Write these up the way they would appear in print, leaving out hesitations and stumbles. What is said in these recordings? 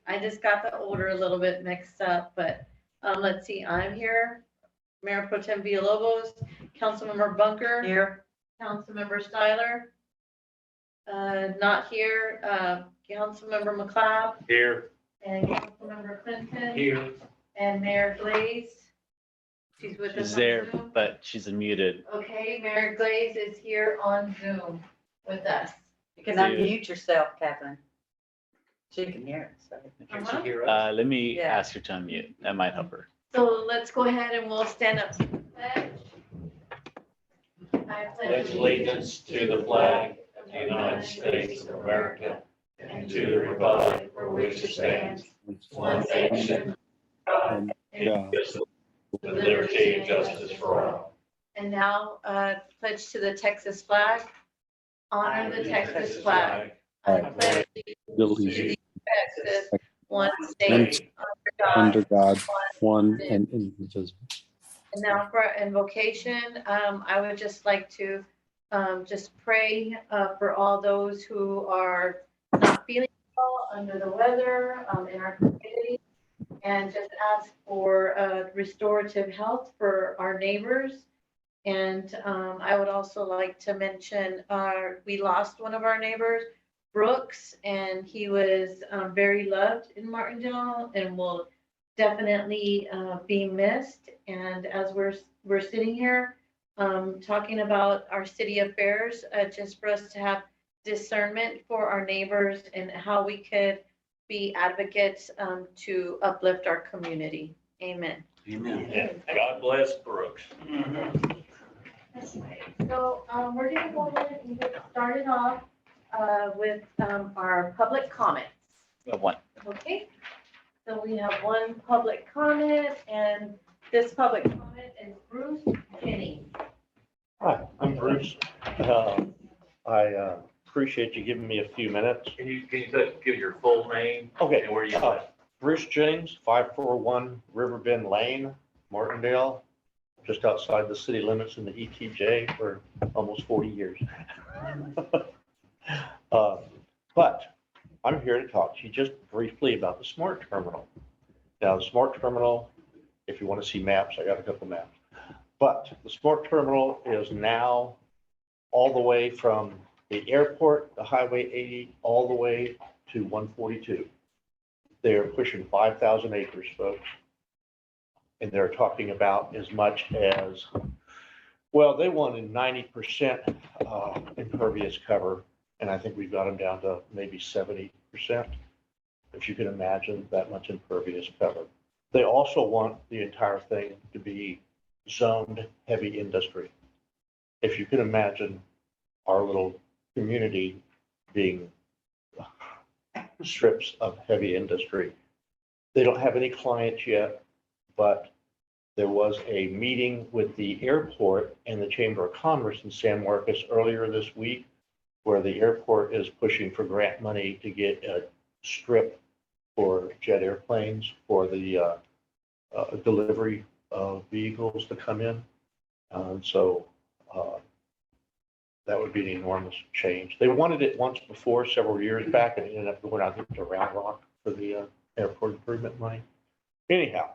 I just got the order a little bit mixed up, but, let's see, I'm here. Mayor Pro Tem Villalobos, Councilmember Bunker. Here. Councilmember Styler. Not here, Councilmember McLeod Here. and Councilmember Clinton. Here. And Mayor Glaze. She's with us She's on there, Zoom. but she's muted. Okay, Mayor Glaze is here on Zoom with us. You can Dude. unmute yourself, Catherine. She can hear it, so. Can she hear us? Let me Yeah. ask her to unmute. That might help her. So let's go ahead and we'll stand up. to the pledge. I Pledge allegiance to the flag of the United States of America and to the republic for which it stands, one nation, And, yeah, with liberty and justice for all. And now, pledge to the Texas flag. Honor the Texas flag. I pledge allegiance to Texas, one state, under under God. God, one and indivisible. And now for invocation, I would just like to just pray for all those who are not feeling well, under the weather in our community, and just ask for restorative health for our neighbors. And I would also like to mention we lost one of our neighbors, Brooks, and he was very loved in Martindale and will definitely be missed. And as we're sitting here talking about our city affairs, just for us to have discernment for our neighbors and how we could be advocates to uplift our community. Amen. Yeah. God bless Brooks. So we're gonna go ahead and get started off with our public comments. One. Okay, so we have one public comment, and this public comment is Bruce Jennings. Hi, I'm Bruce. I appreciate you giving me a few minutes. Can you give your full name Okay. and where you live? Bruce Jennings, 541 Riverbend Lane, Martindale, just outside the city limits in the ETJ for almost 40 years. But I'm here to talk to you just briefly about the smart terminal. Now, the smart terminal, if you want to see maps, I got a couple maps. But the smart terminal is now all the way from the airport, the Highway 80, all the way to 142. They're pushing 5,000 acres, folks. And they're talking about as much as, well, they wanted 90% impervious cover. And I think we've got them down to maybe 70%. If you can imagine that much impervious cover. They also want the entire thing to be zoned heavy industry. If you can imagine our little community being strips of heavy industry. They don't have any clients yet, but there was a meeting with the airport and the Chamber of Commerce in San Marcos earlier this week, where the airport is pushing for grant money to get a strip for jet airplanes for the delivery of vehicles to come in. So that would be an enormous change. They wanted it once before, several years back, and it ended up going, I think, to Round Rock for the airport improvement money. Anyhow,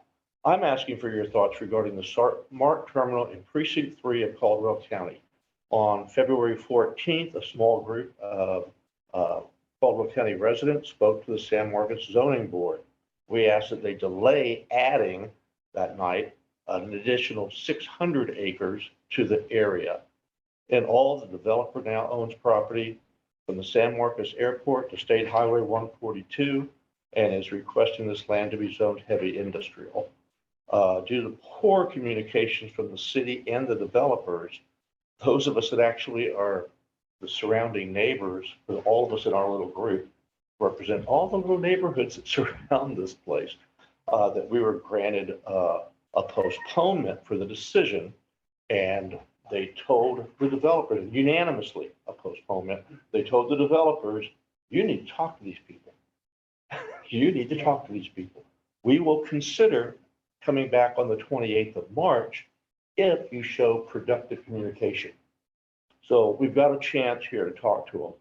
I'm asking for your thoughts regarding the smart terminal in Precinct 3 of Caldwell County. On February 14th, a small group of Caldwell County residents spoke to the San Marcos Zoning Board. We asked that they delay adding that night an additional 600 acres to the area. And all the developer now owns property from the San Marcos Airport to State Highway 142 and is requesting this land to be zoned heavy industrial. Due to poor communications from the city and the developers, those of us that actually are the surrounding neighbors, all of us in our little group, represent all the little neighborhoods that surround this place, that we were granted a postponement for the decision. And they told the developers, unanimously a postponement, they told the developers, you need to talk to these people. You need to talk to these people. We will consider coming back on the 28th of March if you show productive communication. So we've got a chance here to talk to them.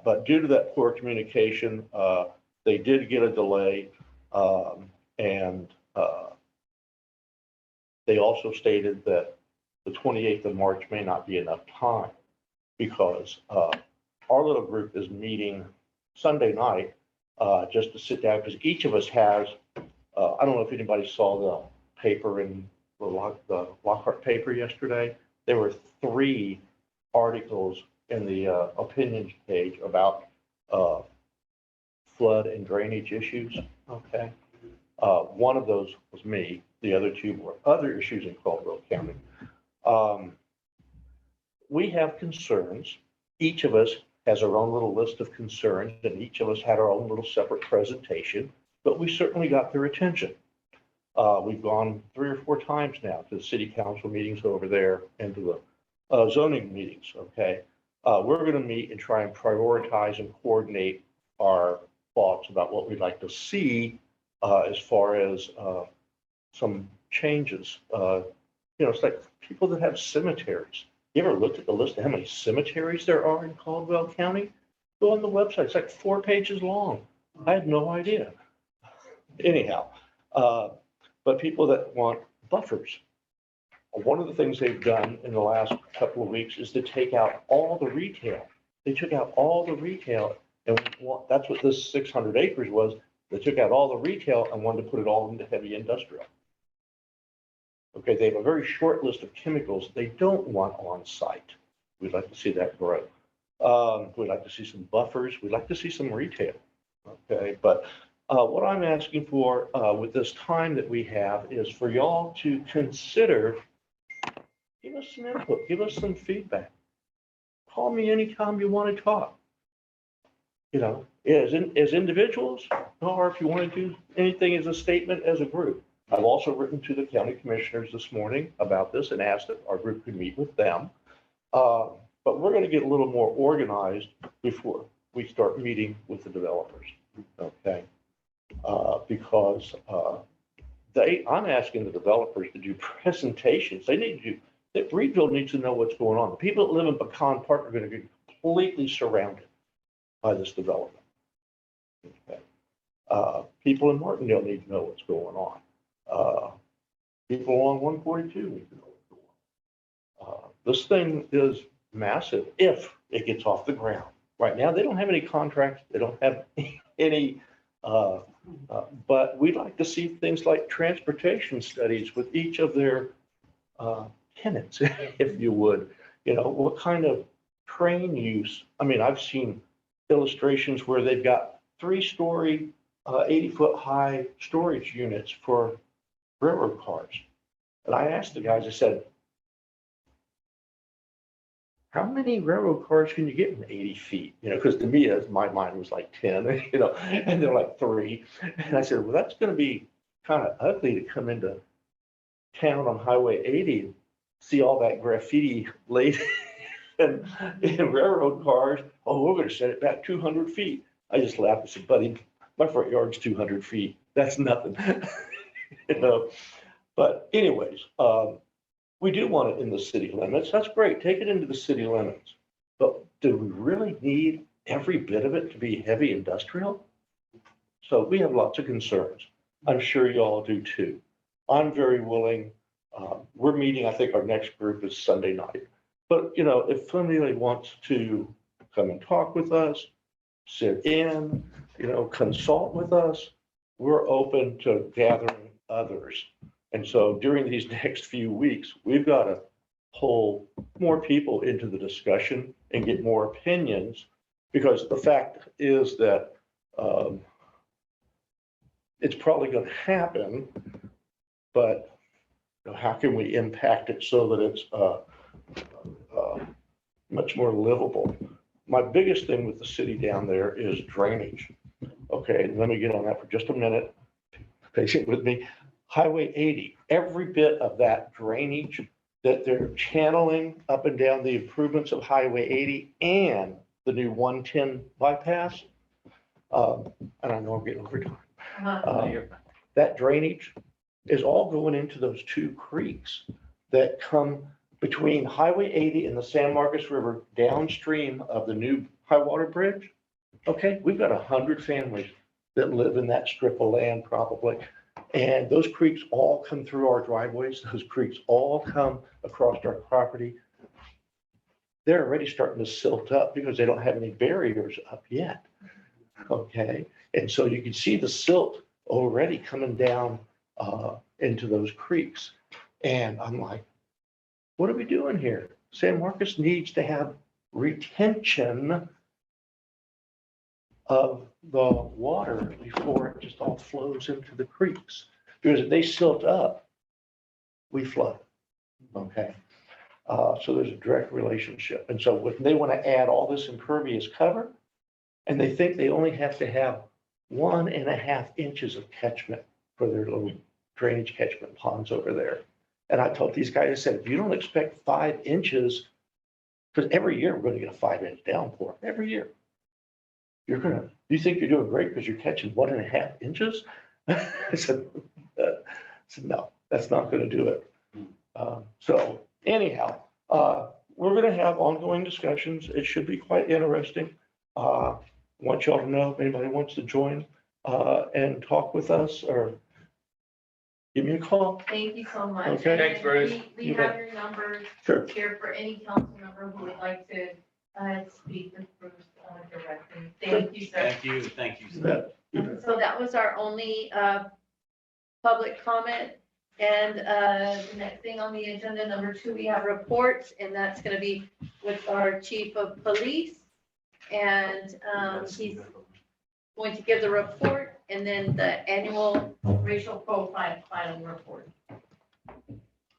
But due to that poor communication, they did get a delay, and they also stated that the 28th of March may not be enough time because our little group is meeting Sunday night just to sit down, because each of us has, I don't know if anybody saw the paper in the Lockhart paper yesterday. There were 3 articles in the opinions page about flood and drainage issues, okay? One of those was me. The other 2 were other issues in Caldwell County. We have concerns. Each of us has our own little list of concerns, and each of us had our own little separate presentation, but we certainly got their attention. We've gone 3 or 4 times now to the city council meetings over there and to the zoning meetings, okay? We're going to meet and try and prioritize and coordinate our thoughts about what we'd like to see as far as some changes. It's like people that have cemeteries. You ever looked at the list of how many cemeteries there are in Caldwell County? Go on the website. It's like 4 pages long. I had no idea. Anyhow, but people that want buffers. One of the things they've done in the last couple of weeks is to take out all the retail. They took out all the retail, and that's what this 600 acres was. They took out all the retail and wanted to put it all into heavy industrial. Okay, they have a very short list of chemicals they don't want on site. We'd like to see that grow. We'd like to see some buffers. We'd like to see some retail. Okay, but what I'm asking for with this time that we have is for y'all to consider, give us some input, give us some feedback. Call me anytime you want to talk. As individuals, or if you want to do anything as a statement as a group. I've also written to the county commissioners this morning about this and asked that our group could meet with them. But we're going to get a little more organized before we start meeting with the developers, okay? Because I'm asking the developers to do presentations. They need to do, that Reedville needs to know what's going on. The people that live in Pecan Park are going to get completely surrounded by this development. Okay. People in Martindale need to know what's going on. People along 142 need to know what's going on. This thing is massive if it gets off the ground. Right now, they don't have any contracts. They don't have any, but we'd like to see things like transportation studies with each of their tenants, if you would. What kind of train use? I mean, I've seen illustrations where they've got 3-story, 80-foot high storage units for railroad cars. And I asked the guys, I said, how many railroad cars can you get in 80 feet? Because to me, my mind was like 10, and they're like 3. And I said, well, that's going to be kind of ugly to come into town on Highway 80 and see all that graffiti laid in railroad cars. Oh, we're going to set it back 200 feet. I just laughed and said, buddy, my front yard's 200 feet. That's nothing. But anyways, we do want it in the city limits. That's great. Take it into the city limits. But do we really need every bit of it to be heavy industrial? So we have lots of concerns. I'm sure you all do too. I'm very willing. We're meeting, I think our next group is Sunday night. But, if somebody wants to come and talk with us, sit in, consult with us, we're open to gathering others. And so during these next few weeks, we've got to pull more people into the discussion and get more opinions, because the fact is that it's probably going to happen, but how can we impact it so that it's much more livable? My biggest thing with the city down there is drainage. Okay, let me get on that for just a minute. Patient with me. Highway 80, every bit of that drainage that they're channeling up and down the improvements of Highway 80 and the new 110 bypass, and I know I'm getting over time, that drainage is all going into those 2 creeks that come between Highway 80 and the San Marcos River downstream of the new high water bridge. Okay, we've got 100 families that live in that strip of land probably. And those creeks all come through our driveways. Those creeks all come across our property. They're already starting to silt up because they don't have any barriers up yet. Okay, and so you can see the silt already coming down into those creeks. And I'm like, what are we doing here? San Marcos needs to have retention of the water before it just all flows into the creeks. Because if they silt up, we flood. Okay. So there's a direct relationship. And so when they want to add all this impervious cover, and they think they only have to have 1.5 inches of catchment for their little drainage catchment ponds over there. And I told these guys, I said, if you don't expect 5 inches, because every year we're going to get a 5-inch downpour, every year. You think you're doing great because you're catching 1.5 inches? I said, no, that's not going to do it. So anyhow, we're going to have ongoing discussions. It should be quite interesting. Want y'all to know if anybody wants to join and talk with us or give me a call. Thank you so much. Okay. And Thanks, Bruce. We You have bet. your numbers Sure. here for any council member who would like to speak with Bruce directly. Thank you, sir. Thank you. You bet. You bet. So that was our only public comment. And the next thing on the agenda, number 2, we have reports, and that's going to be with our chief of police. And he's going to give the report and then the annual racial profiling report.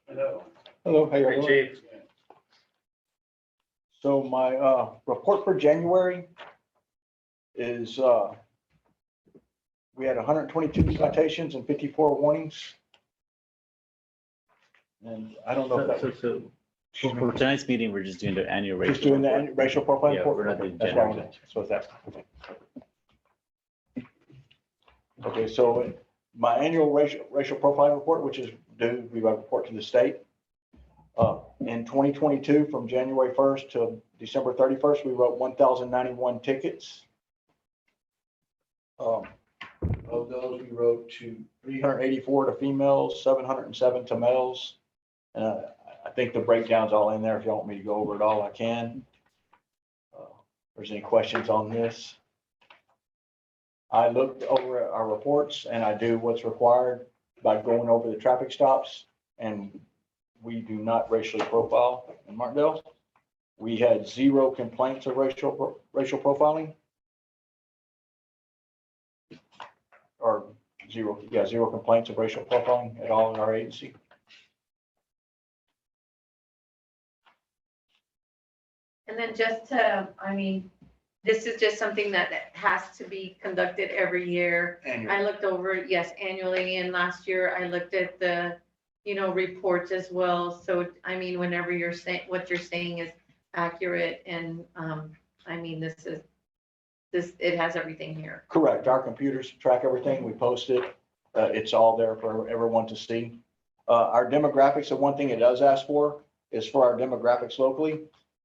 Hello. Hello, how you Hey, doing? Chief. So my report for January is we had 122 citations and 54 warnings. And I don't know if that was For tonight's meeting, we're just doing the annual rate. just doing the annual racial profiling Yeah, report. we're not Okay, doing that's why general. So it's that. Okay, so my annual racial profiling report, which is due, we report to the state. In 2022, from January 1st to December 31st, we wrote 1,091 tickets. Of those, we wrote 384 to females, 707 to males. I think the breakdown's all in there. If y'all want me to go over it all, I can. If there's any questions on this. I looked over our reports and I do what's required by going over the traffic stops, and we do not racially profile in Martindale. We had 0 complaints of racial profiling. Or 0 complaints of racial profiling at all in our agency. And then just to, this is just something that has to be conducted every year. I looked over it, yes, annually, and last year I looked at the, reports as well. So, whenever you're saying, what you're saying is accurate, and, it has everything here. Correct. Our computers track everything. We post it. It's all there for everyone to see. Our demographics, the one thing it does ask for is for our demographics locally.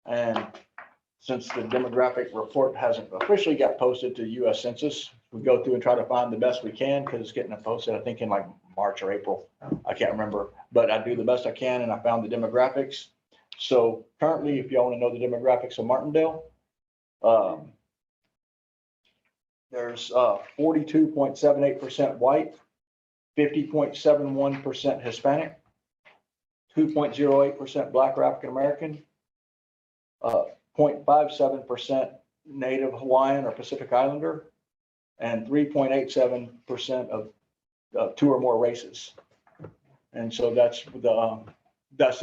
And since the demographic report hasn't officially got posted to US Census, we go through and try to find the best we can because it's getting posted, I think, in like March or April. I can't remember, but I do the best I can, and I found the demographics. So currently, if y'all want to know the demographics of Martindale, there's 42.78% white, 50.71% Hispanic, 2.08% Black or African American, 0.57% Native Hawaiian or Pacific Islander, and 3.87% of 2 or more races. And so that's the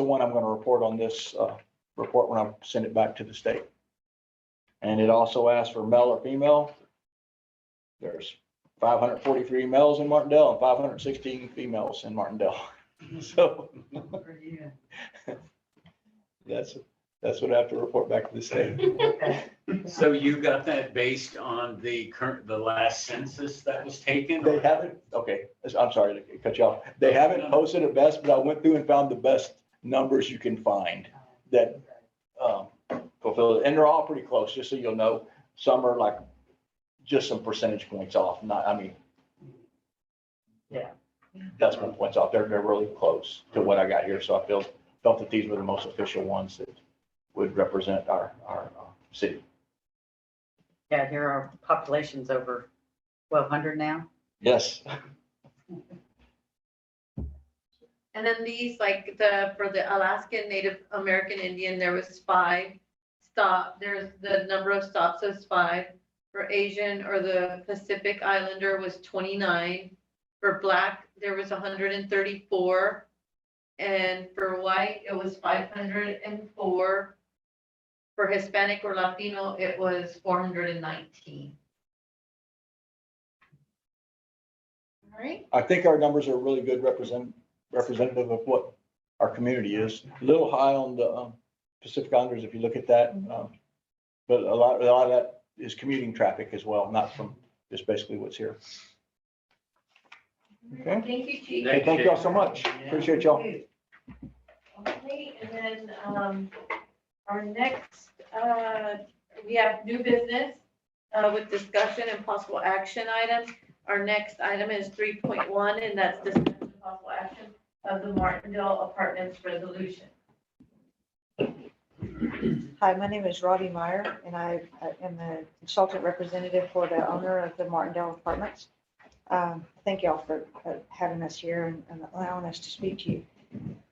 one I'm going to report on this report when I send it back to the state. And it also asks for male or female. There's 543 males in Martindale and 516 females in Martindale. So that's what I have to report back to the state. So you got that based on the last census that was taken? They haven't, okay, I'm sorry to cut you off. They haven't posted it best, but I went through and found the best numbers you can find that fulfill it. And they're all pretty close, just so you'll know. Some are like just some percentage points off, not, I mean. Yeah. Decimal points off. They're really close to what I got here. So I felt that these were the most official ones that would represent our city. Yeah, here our population's over 1,200 now. Yes. And then these, like for the Alaskan Native American Indian, there was 5 there's the number of stops was 5. For Asian or the Pacific Islander was 29. For Black, there was 134. And for white, it was 504. For Hispanic or Latino, it was 419. All right. I think our numbers are really good representative of what our community is. A little high on the Pacific Islanders, if you look at that. But a lot of that is commuting traffic as well, not from just basically what's here. Okay. Thank you, Chief. Hey, thank y'all so much. Appreciate y'all. Okay, and then, our next, we have new business, with discussion and possible action items. Our next item is 3.1, and that's discussion and possible action of the Martindale Apartments resolution. Hi, my name is Robbie Meyer, and I am the consultant representative for the owner of the Martindale Apartments. Thank you all for having us here and allowing us to speak to you.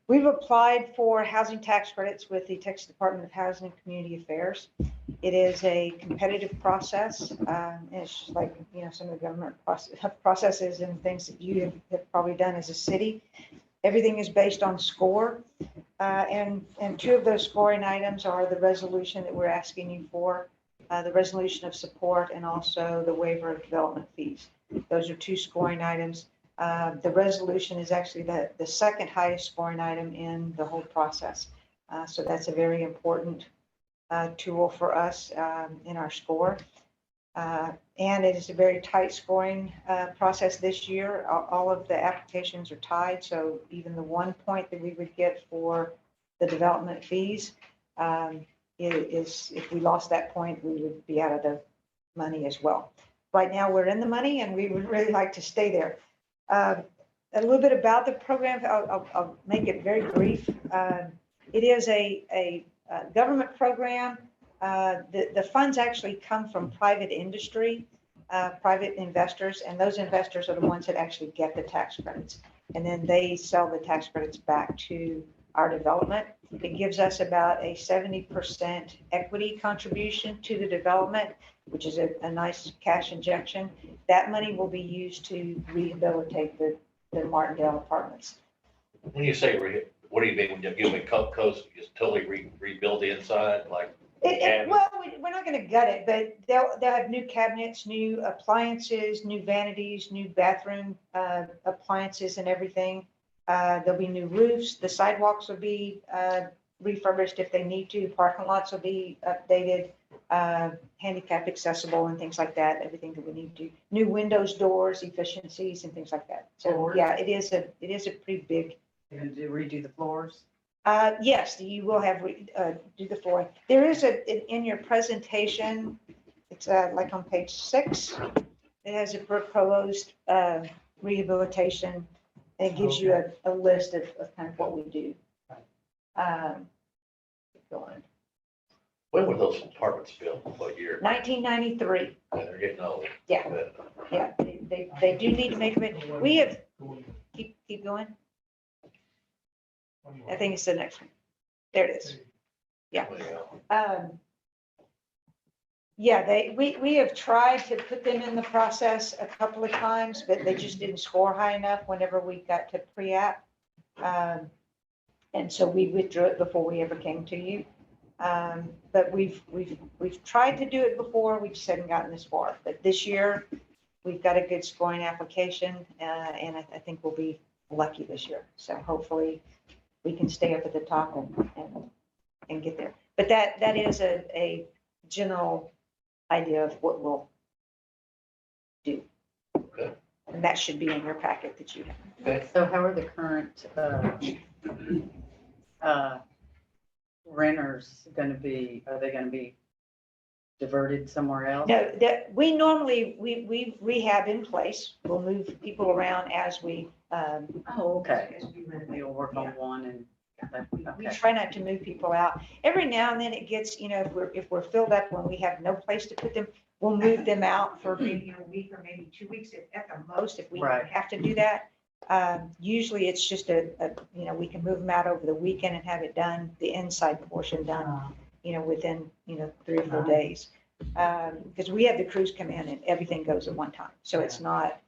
We've applied for housing tax credits with the Texas Department of Housing and Community Affairs. It is a competitive process. And it's just like, some of the government processes and things that you have probably done as a city. Everything is based on score. And 2 of those scoring items are the resolution that we're asking you for, the resolution of support, and also the waiver of development fees. Those are 2 scoring items. The resolution is actually the second highest scoring item in the whole process. So that's a very important tool for us in our score. And it is a very tight scoring process this year. All of the applications are tied, so even the 1 point that we would get for the development fees is, if we lost that point, we would be out of the money as well. Right now, we're in the money, and we would really like to stay there. A little bit about the program. I'll make it very brief. It is a government program. The funds actually come from private industry, private investors, and those investors are the ones that actually get the tax credits. And then they sell the tax credits back to our development. It gives us about a 70% equity contribution to the development, which is a nice cash injection. That money will be used to rehabilitate the Martindale Apartments. When you say, what do you mean when you mean coast, just totally rebuild the inside, like? Well, we're not going to gut it, but they'll have new cabinets, new appliances, new vanities, new bathroom appliances and everything. There'll be new roofs. The sidewalks will be refurbished if they need to. Parking lots will be updated, handicap accessible and things like that. Everything that we need to. New windows, doors, efficiencies, and things like that. So yeah, it is a pretty big. You're going to redo the floors? Yes, you will have do the flooring. There is in your presentation. It's like on page 6. It has a proposed rehabilitation. And it gives you a list of kind of what we do. Go on. When were those apartments built? What year? 1993. Yeah, they're getting old. Yeah. Yeah, they do need to make it. We have keep going. I think it's the next one. There it is. Yeah. Yeah, we have tried to put them in the process a couple of times, but they just didn't score high enough whenever we got to pre-app. And so we withdrew it before we ever came to you. But we've tried to do it before, we just haven't gotten this far. But this year, we've got a good scoring application, and I think we'll be lucky this year. So hopefully we can stay up at the top and get there. But that is a general idea of what we'll do. Okay. And that should be in your packet that you have. Okay. So how are the current renters going to be, are they going to be diverted somewhere else? No, that, we normally, we rehab in place. We'll move people around as we, Oh, okay. as we move. You'll work on one and, We okay. try not to move people out. Every now and then it gets, if we're filled up when we have no place to put them, we'll move them out for maybe a week or maybe 2 weeks at the most, if we Right. have to do that. Usually it's just we can move them out over the weekend and have it done, the inside portion done, within, 3 or 4 days. Because we have the crews come in and everything goes at one time. So it's not,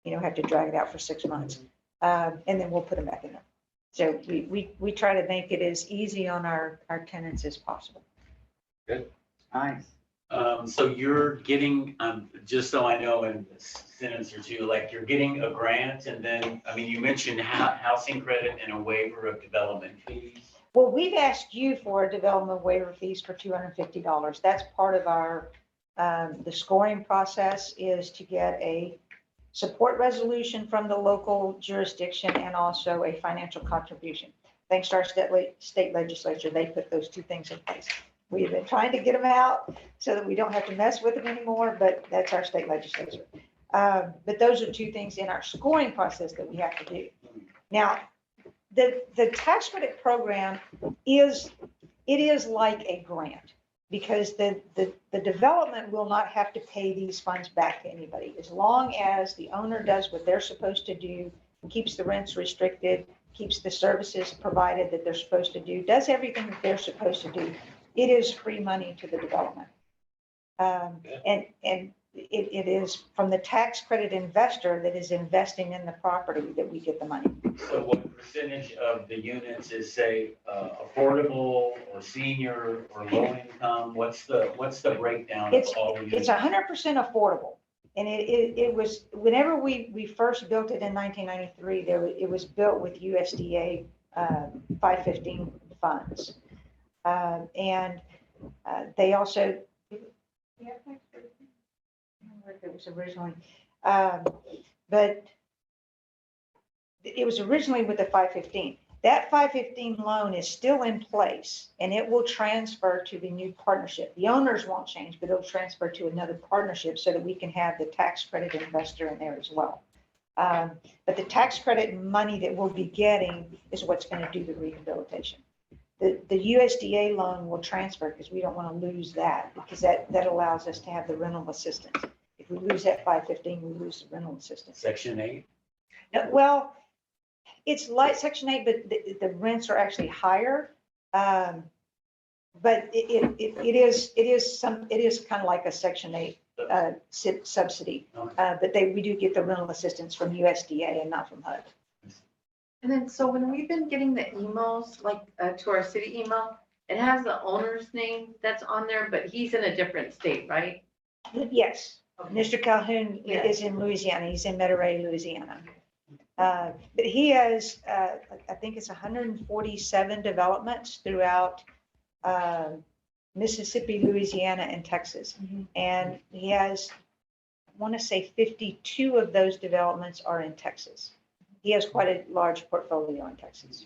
have to drag it out for 6 months. And then we'll put them back in there. So we try to make it as easy on our tenants as possible. Nice. So you're getting, just so I know in a sentence or two, like you're getting a grant and then, I mean, you mentioned housing credit and a waiver of development fees. Well, we've asked you for a development waiver fees for $250. That's part of our, the scoring process is to get a support resolution from the local jurisdiction and also a financial contribution. Thanks to our state legislature, they put those 2 things in place. We have been trying to get them out so that we don't have to mess with them anymore, but that's our state legislature. But those are 2 things in our scoring process that we have to do. Now, the tax credit program is like a grant because the development will not have to pay these funds back to anybody. As long as the owner does what they're supposed to do, keeps the rents restricted, keeps the services provided that they're supposed to do, does everything that they're supposed to do, it is free money to the development. And it is from the tax credit investor that is investing in the property that we get the money. So what percentage of the units is, say, affordable or senior or low income? What's the breakdown of all the It's units? 100% affordable. And it was, whenever we first built it in 1993, it was built with USDA 515 funds. And they also, yeah, I don't know if it was originally, but it was originally with the 515. That 515 loan is still in place and it will transfer to the new partnership. The owners won't change, but it'll transfer to another partnership so that we can have the tax credit investor in there as well. But the tax credit money that we'll be getting is what's going to do the rehabilitation. The USDA loan will transfer because we don't want to lose that because that allows us to have the rental assistance. If we lose that 515, we lose the rental assistance. Section 8? Well, it's like Section 8, but the rents are actually higher. But it is kind of like a Section 8 subsidy. But we do get the rental assistance from USDA and not from HUD. And then, so when we've been getting the emails, like to our city email, it has the owner's name that's on there, but he's in a different state, right? Yes, Mr. Calhoun Yeah. is in Louisiana. He's in Monterey, Louisiana. But he has, I think it's 147 developments throughout Mississippi, Louisiana, and Texas. And he has, I want to say 52 of those developments are in Texas. He has quite a large portfolio in Texas.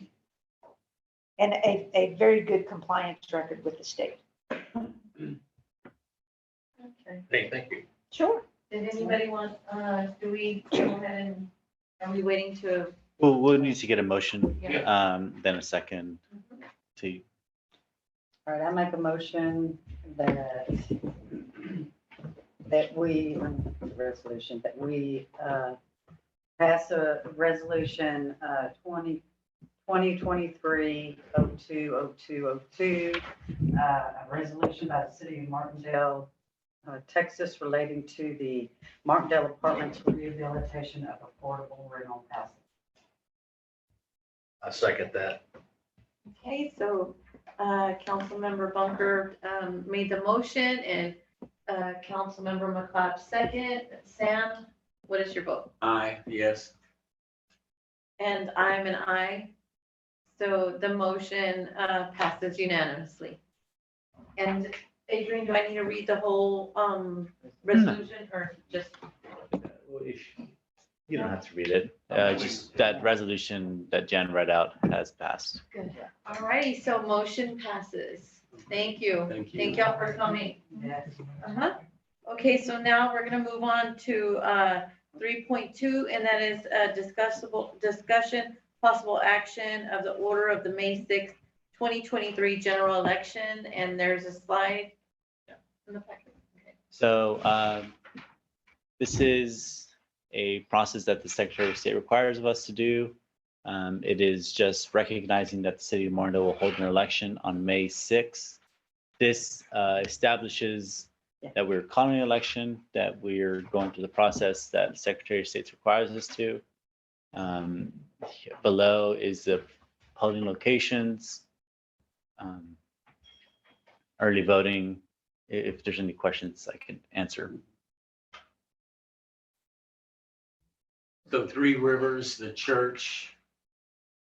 And a very good compliance record with the state. Okay. Hey, thank you. Sure. Did anybody want, do we go ahead and, are we waiting to? We'll need to get a motion, Yeah. then a second to, All right, I make a motion that we, resolution, that we pass a resolution 2023-020202, a resolution by the city of Martindale, Texas, relating to the Martindale Apartments rehabilitation of affordable rental housing. I second that. Okay, so Councilmember Bunker made the motion and Councilmember McLeod second. Sam, what is your vote? Aye, yes. And I'm an aye. So the motion passes unanimously. And Adrian, do I need to read the whole resolution or just? you don't have to read it. Just that resolution that Jen read out has passed. Good. All righty, so motion passes. Thank you. Thank you. Thank y'all for coming. Yes. Uh-huh. Okay, so now we're gonna move on to 3.2, and that is discussion, possible action of the order of the May 6th, 2023 general election, and there's a slide. In the packet. Okay. So this is a process that the Secretary of State requires of us to do. It is just recognizing that the city of Martindale will hold an election on May 6th. This establishes that we're calling an election, that we're going through the process that the Secretary of State requires us to. Below is the polling locations, early voting. If there's any questions, I can answer. So Three Rivers, the church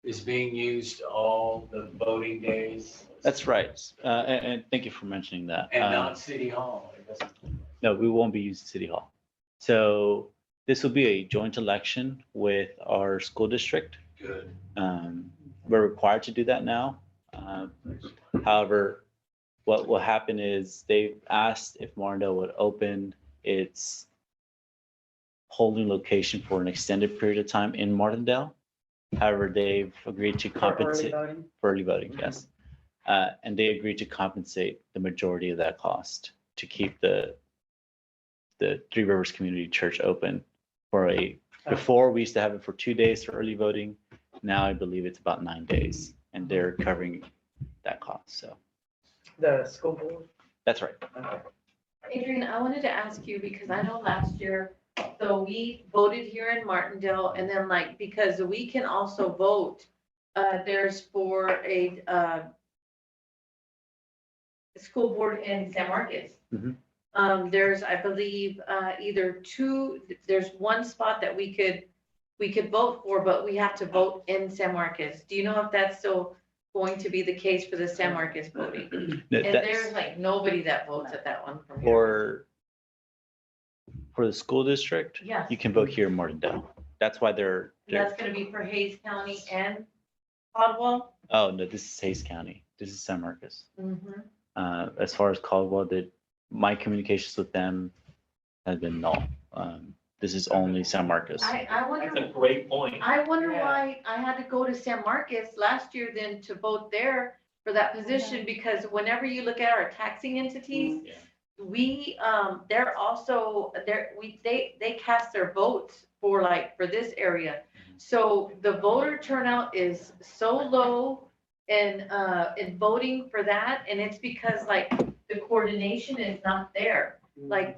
is being used all the voting days. That's right. And thank you for mentioning that. And not City Hall. I guess. No, we won't be using City Hall. So this will be a joint election with our school district. Good. We're required to do that now. However, what will happen is they've asked if Martindale would open its polling location for an extended period of time in Martindale. However, they've agreed to For early compensate voting. for early voting, yes. And they agreed to compensate the majority of that cost to keep the Three Rivers Community Church open for before we used to have it for 2 days for early voting. Now I believe it's about 9 days, and they're covering that cost. So The school board. that's right. Okay. Adrian, I wanted to ask you, because I know last year, so we voted here in Martindale, and then because we can also vote, there's for a school board in San Marcos. Mhm. There's, I believe, there's one spot that we could vote for, but we have to vote in San Marcos. Do you know if that's still going to be the case for the San Marcos voting? And there's nobody that votes at that one from here. For the school district, Yes. you can vote here in Martindale. That's why they're That's gonna be for Hayes County and Caldwell? oh no, this is Hayes County. This is San Marcos. Mhm. As far as Caldwell, my communications with them have been null. This is only San Marcos. I wonder. That's a great point. I wonder Yeah. why I had to go to San Marcos last year then to vote there for that position, because whenever you look at our taxing entities, Yeah. they're also, they cast their votes for this area. So the voter turnout is so low in voting for that, and it's because the coordination is not there.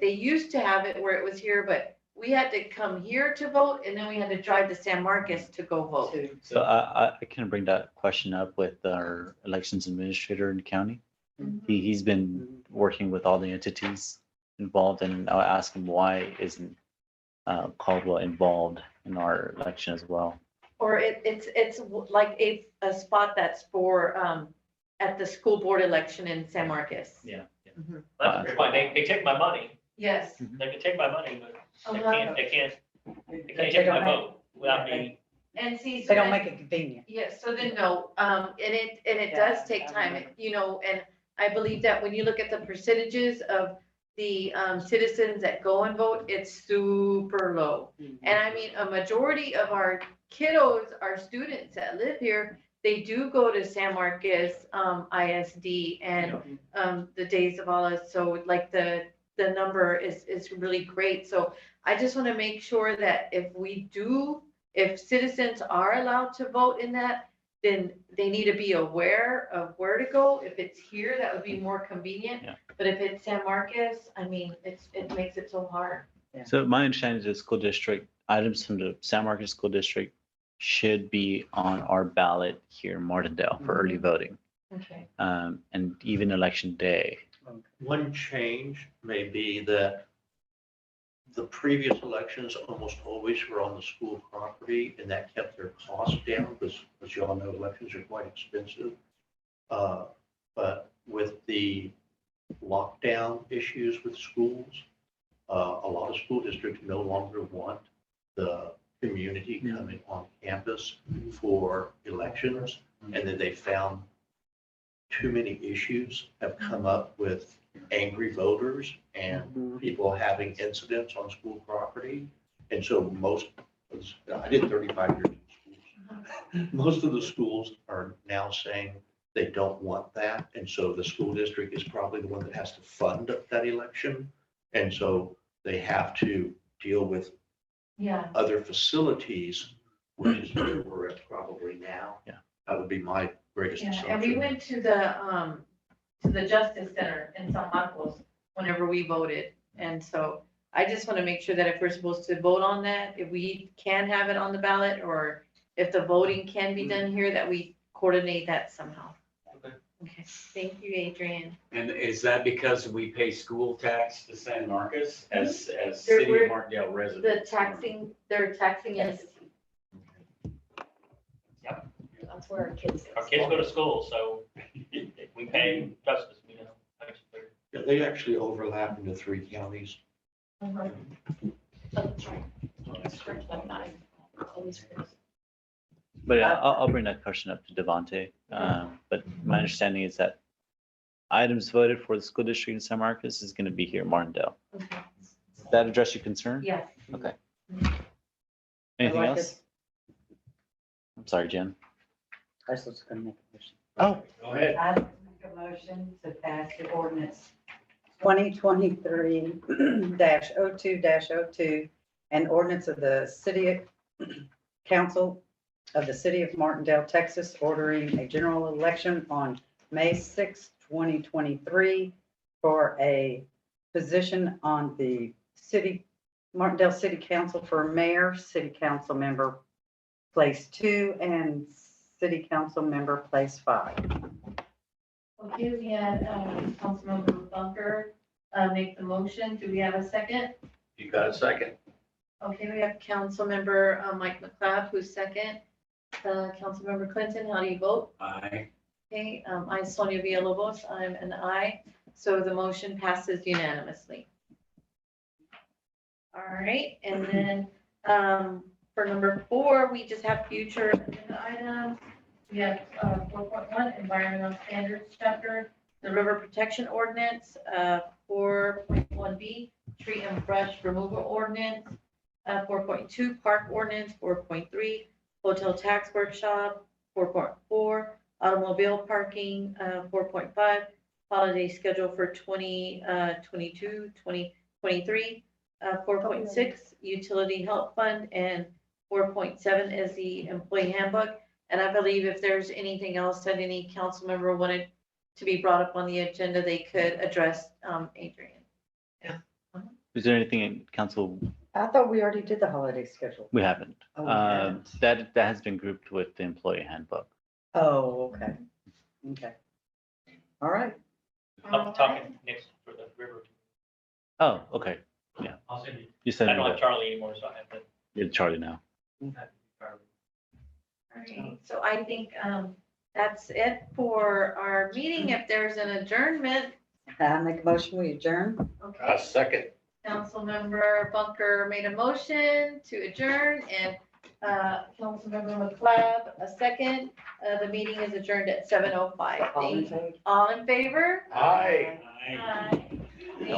They used to have it where it was here, but we had to come here to vote, and then we had to drive to San Marcos to go vote. So I can bring that question up with our elections administrator in the county. He's been working with all the entities involved, and I'll ask him why isn't Caldwell involved in our election as well. Or it's like a spot that's for, at the school board election in San Marcos. Yeah. Mhm. That's a great point. They take my money. Yes. They can take my money, but they Uh-huh. can't They take my don't vote without yeah, me. And see. so They don't then- make it convenient. Yes, so then no, and it Yeah, does take I time, remember. and I believe that when you look at the percentages of the citizens that go and vote, it's super low. And I mean, a majority of our kiddos, our students that live here, they do go to San Marcos ISD and the Days of Allah. So the number is really great. So I just want to make sure that if citizens are allowed to vote in that, then they need to be aware of where to go. If it's here, that would be more convenient. Yeah. But if it's San Marcos, I mean, it makes it so hard. So my understanding is the school district, items from the San Marcos School District should be on our ballot here in Martindale for early voting. Okay. And even election day. One change may be that the previous elections almost always were on the school property, and that kept their costs down, because as you all know, elections are quite expensive. But with the lockdown issues with schools, a lot of school districts no longer want the community coming on campus for elections. And then they found too many issues have come up with angry voters and people having incidents on school property. And so I did 35 years in schools. Most of the schools are now saying they don't want that. And so the school district is probably the one that has to fund that election. And so they have to deal with Yeah. other facilities, which is where we're at probably now. Yeah. That would be my greatest Yeah, assumption. and we went to the Justice Center in San Marcos whenever we voted. And so I just want to make sure that if we're supposed to vote on that, if we can have it on the ballot, or if the voting can be done here, that we coordinate that somehow. Okay, thank you, Adrian. And is that because we pay school tax to San Marcos as They're- City of we're- Martindale The residents? they're taxing entity. That's where our kids. Our kids go to school, so we pay justice, you know. Yeah, they actually overlap into 3 counties. But yeah, I'll bring that question up to Devontae. But my understanding is that items voted for the school district in San Marcos is going to be here in Martindale. Okay. Does that address your concern? Yes. Okay. Anything like else? I'm sorry, Jen. I was just gonna make a motion. Oh, Go ahead. I'd make a motion to pass the ordinance 2023-02-02, an ordinance of the City Council of the City of Martindale, Texas, ordering a general election on May 6, 2023 for a position on the Martindale City Council for Mayor, City Council Member, Place 2, and City Council Member, Place 5. Okay, we had Councilmember Bunker make the motion. Do we have a second? You got a second? Okay, we have Councilmember Mike McLeod, who's second. Councilmember Clinton, how do you vote? Aye. Okay, I, Sonia Villalobos, I'm an aye. So the motion passes unanimously. All right, and then for number 4, we just have future agenda items. We have 4.1 environmental standards chapter, the river protection ordinance, 4.1B tree and brush removal ordinance, 4.2 park ordinance, 4.3 hotel tax workshop, 4.4 automobile parking, 4.5 holiday schedule for 2022, 2023, 4.6 utility help fund, and 4.7 is the employee handbook. And I believe if there's anything else that any council member wanted to be brought up on the agenda, they could address Adrian. is there anything in council I thought we already did the holiday schedule. we haven't? Oh, we haven't. That has been grouped with the employee handbook. Oh, okay. Okay. All right. I'm talking next for the river. Oh, okay. I'll send you. You I said don't have Charlie anymore, so I have to. you're Charlie now. Charlie. All right, so I think that's it for our meeting. If there's an adjournment, I make a motion, we adjourn. okay. Second. Councilmember Bunker made a motion to adjourn, and Councilmember McLeod a second. The meeting is adjourned at 7:05. All in favor? All in favor? Aye. Aye. Aye.